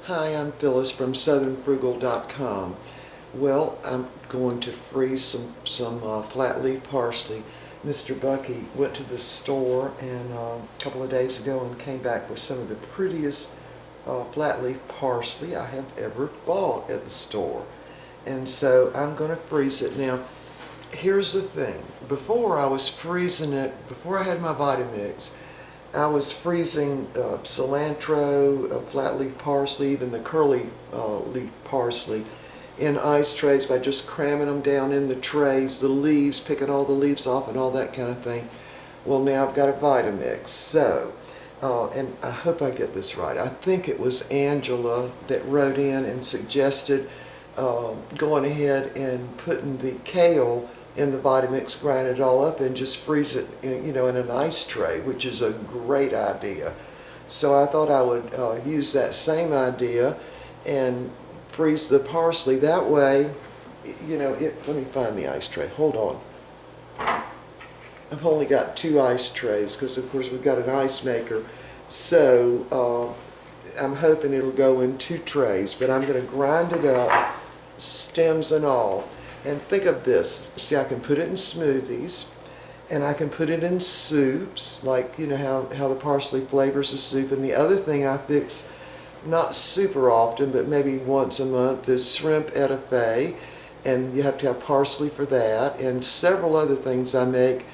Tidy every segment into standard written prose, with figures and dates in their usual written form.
Hi, I'm Phyllis from southernfrugal.com. Well, I'm going to freeze some flat leaf parsley. Mr. Bucky went to the store and a couple of days ago and came back with some of the prettiest flat leaf parsley I have ever bought at the store. And so I'm going to freeze it. Now, here's the thing. Before I was freezing it, before I had my Vitamix, I was freezing cilantro, flat leaf parsley, even the curly leaf parsley in ice trays by just cramming them down in the trays, the leaves, picking all the leaves off and all that kind of thing. Well, now I've got a Vitamix. So, and I hope I get this right. I think it was Angela that wrote in and suggested going ahead and putting the kale in the Vitamix, grind it all up and just freeze it in an ice tray, which is a great idea. So I thought I would use that same idea and freeze the parsley. That way, let me find the ice tray. Hold on. I've only got 2 ice trays because of course we've got an ice maker. So I'm hoping it'll go in 2 trays, but I'm going to grind it up, stems and all. And think of this. See, I can put it in smoothies, and I can put it in soups, like, how the parsley flavors a soup. And the other thing I fix, not super often, but maybe once a month, is shrimp etouffee. And you have to have parsley for that, and several other things I make.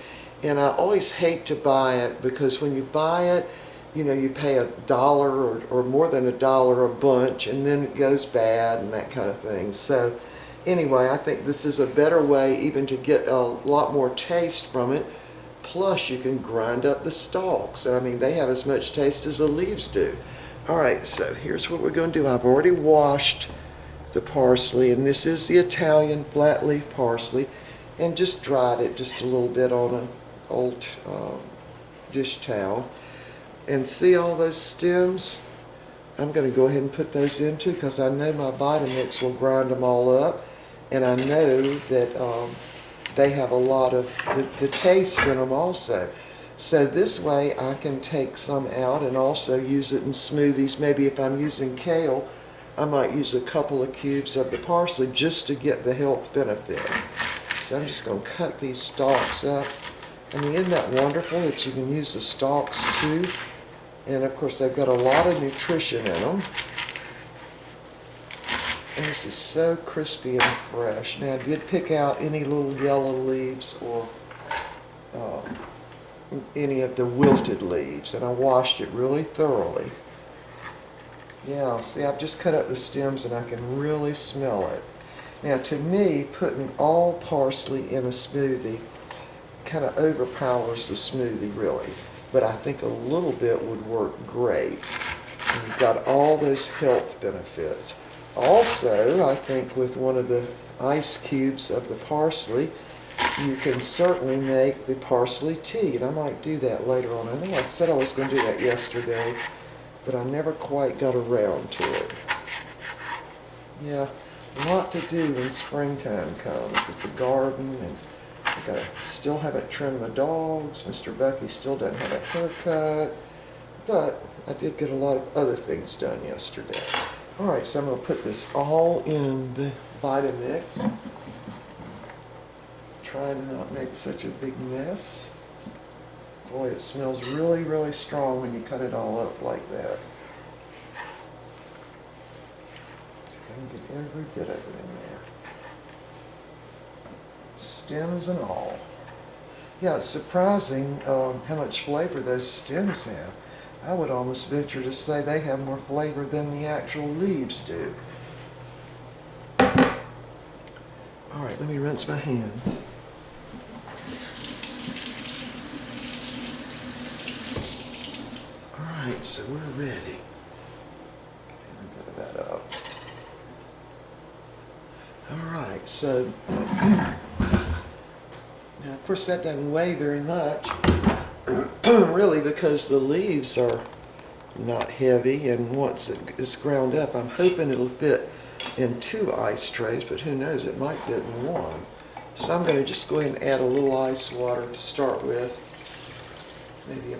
And I always hate to buy it, because when you buy it, you pay $1 or more than $1 a bunch, and then it goes bad and that kind of thing. So anyway, I think this is a better way even to get a lot more taste from it. Plus, you can grind up the stalks. I mean, they have as much taste as the leaves do. All right, so here's what we're going to do. I've already washed the parsley, and this is the Italian flat leaf parsley, and just dried it just a little bit on an old dish towel. And see all those stems? I'm going to go ahead and put those in too, because I know my Vitamix will grind them all up. And I know that they have a lot of the taste in them also. So this way I can take some out and also use it in smoothies. Maybe if I'm using kale, I might use a couple of cubes of the parsley just to get the health benefit. So I'm just going to cut these stalks up. I mean, isn't that wonderful that you can use the stalks too? And of course they've got a lot of nutrition in them. And this is so crispy and fresh. Now I did pick out any little yellow leaves or any of the wilted leaves, and I washed it really thoroughly. Yeah, see, I've just cut up the stems and I can really smell it. Now to me, putting all parsley in a smoothie kind of overpowers the smoothie really, but I think a little bit would work great. And you've got all those health benefits. Also, I think with one of the ice cubes of the parsley, you can certainly make the parsley tea, and I might do that later on. I think I said I was going to do that yesterday, but I never quite got around to it. Yeah, a lot to do when springtime comes with the garden, and I gotta still haven't trimmed the dogs. Mr. Bucky still doesn't have a haircut, but I did get a lot of other things done yesterday. All right, so I'm going to put this all in the Vitamix. Try to not make such a big mess. Boy, it smells really, really strong when you cut it all up like that. So I can get every bit of it in there. Stems and all. Yeah, it's surprising how much flavor those stems have. I would almost venture to say they have more flavor than the actual leaves do. All right, let me rinse my hands. All right, so we're ready. Get a bit of that up. All right, so now of course that doesn't weigh very much. Really, because the leaves are not heavy, and once it is ground up, I'm hoping it'll fit in 2 ice trays, but who knows, it might fit in 1. So I'm going to just go ahead and add a little ice water to start with. Maybe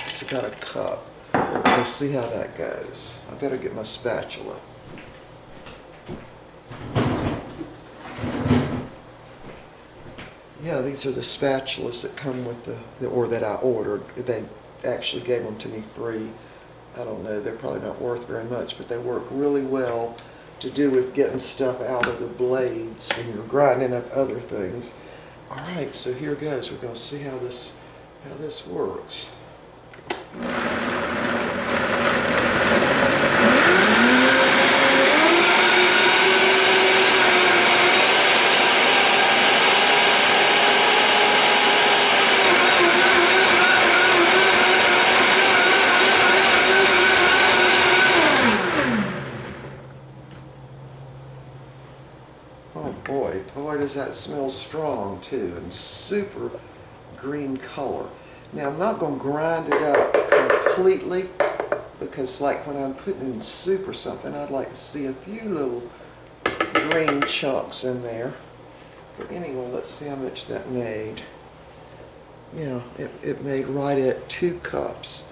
it's about a cup. We'll see how that goes. I better get my spatula. Yeah, these are the spatulas that come with or that I ordered. They actually gave them to me free. I don't know, they're probably not worth very much, but they work really well to do with getting stuff out of the blades when you're grinding up other things. All right, so here goes. We're going to see how this works. Boy, does that smell strong too, and super green color. Now I'm not going to grind it up completely because like when I'm putting in soup or something, I'd like to see a few little green chunks in there. But anyway, let's see how much that made. Yeah, it made right at 2 cups.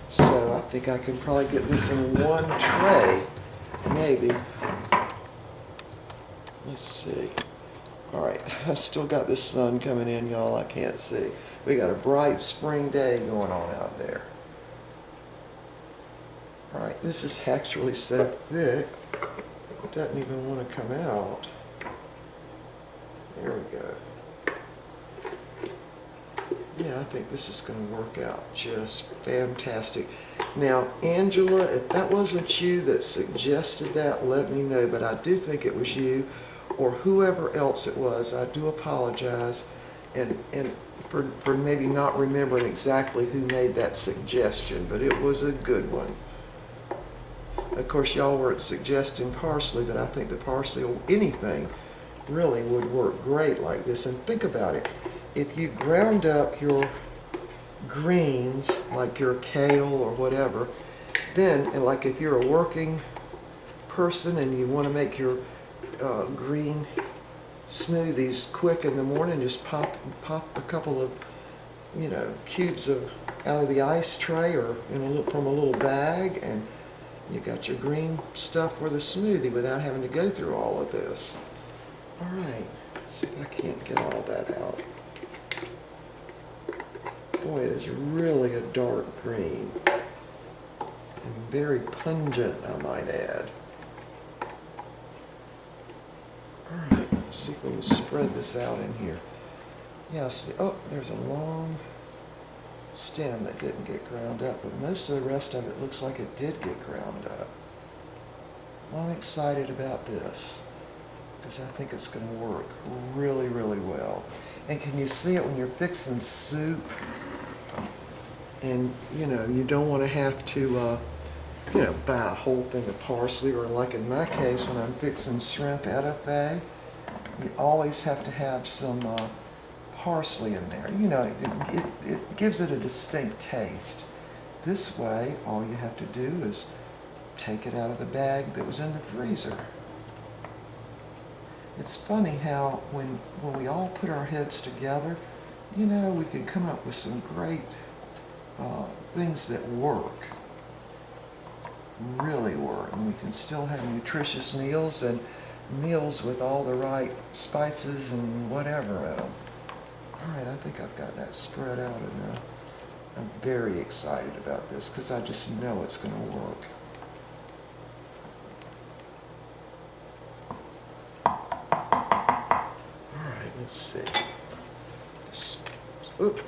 So I think I can probably get this in one tray, maybe. Let's see. All right, I still got the sun coming in, y'all. I can't see. We got a bright spring day going on out there. All right, this is actually so thick, it doesn't even want to come out. There we go. Yeah, I think this is going to work out just fantastic. Now, Angela, if that wasn't you that suggested that, let me know, but I do think it was you, or whoever else it was. I do apologize and for maybe not remembering exactly who made that suggestion, but it was a good one. Of course, y'all weren't suggesting parsley, but I think the parsley or anything really would work great like this. And think about it. If you ground up your greens, like your kale or whatever, then, and like if you're a working person and you want to make your green smoothies quick in the morning, just pop a couple of, cubes out of the ice tray or from a little bag, and you got your green stuff for the smoothie without having to go through all of this. All right, let's see if I can't get all that out. Boy, it is really a dark green and very pungent, I might add. All right, let's see if we can spread this out in here. Yeah, see, oh, there's a long stem that didn't get ground up, but most of the rest of it looks like it did get ground up. Well, I'm excited about this because I think it's going to work really, really well. And can you see it when you're fixing soup? And, you don't want to have to, buy a whole thing of parsley, or like in my case, when I'm fixing shrimp etouffee, you always have to have some parsley in there. It gives it a distinct taste. This way, all you have to do is take it out of the bag that was in the freezer. It's funny how when we all put our heads together, we can come up with some great things that work, really work, and we can still have nutritious meals and meals with all the right spices and whatever in them. All right, I think I've got that spread out enough. I'm very excited about this because I just know it's going to work. All right, let's see. Oop.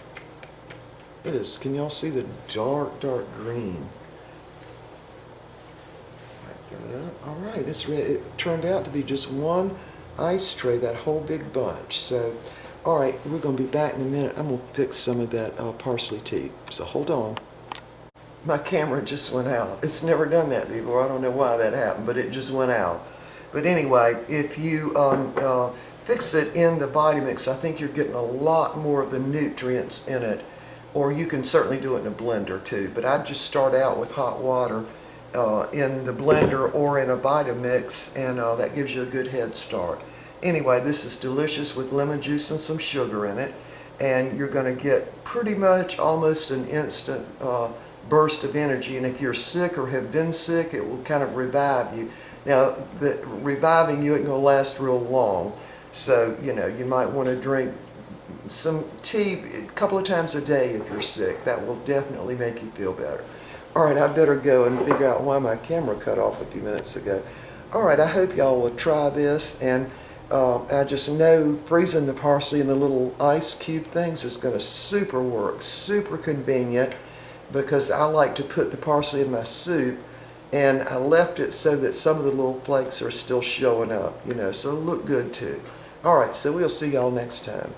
It is, can y'all see the dark green? Wipe that up. All right, it's ready. It turned out to be just one ice tray, that whole big bunch. So, all right, we're going to be back in a minute. I'm going to fix some of that parsley tea. So hold on. My camera just went out. It's never done that before. I don't know why that happened, but it just went out. But anyway, if you fix it in the Vitamix, I think you're getting a lot more of the nutrients in it. Or you can certainly do it in a blender too. But I'd just start out with hot water in the blender or in a Vitamix, and that gives you a good head start. Anyway, this is delicious with lemon juice and some sugar in it. And you're going to get pretty much almost an instant burst of energy. And if you're sick or have been sick, it will kind of revive you. Now, the reviving you isn't going to last real long. So, you might want to drink some tea a couple of times a day if you're sick. That will definitely make you feel better. All right, I better go and figure out why my camera cut off a few minutes ago. All right, I hope y'all will try this. And I just know freezing the parsley in the little ice cube things is going to super work, super convenient, because I like to put the parsley in my soup, and I left it so that some of the little flakes are still showing up, so it'll look good too. All right, so we'll see y'all next time.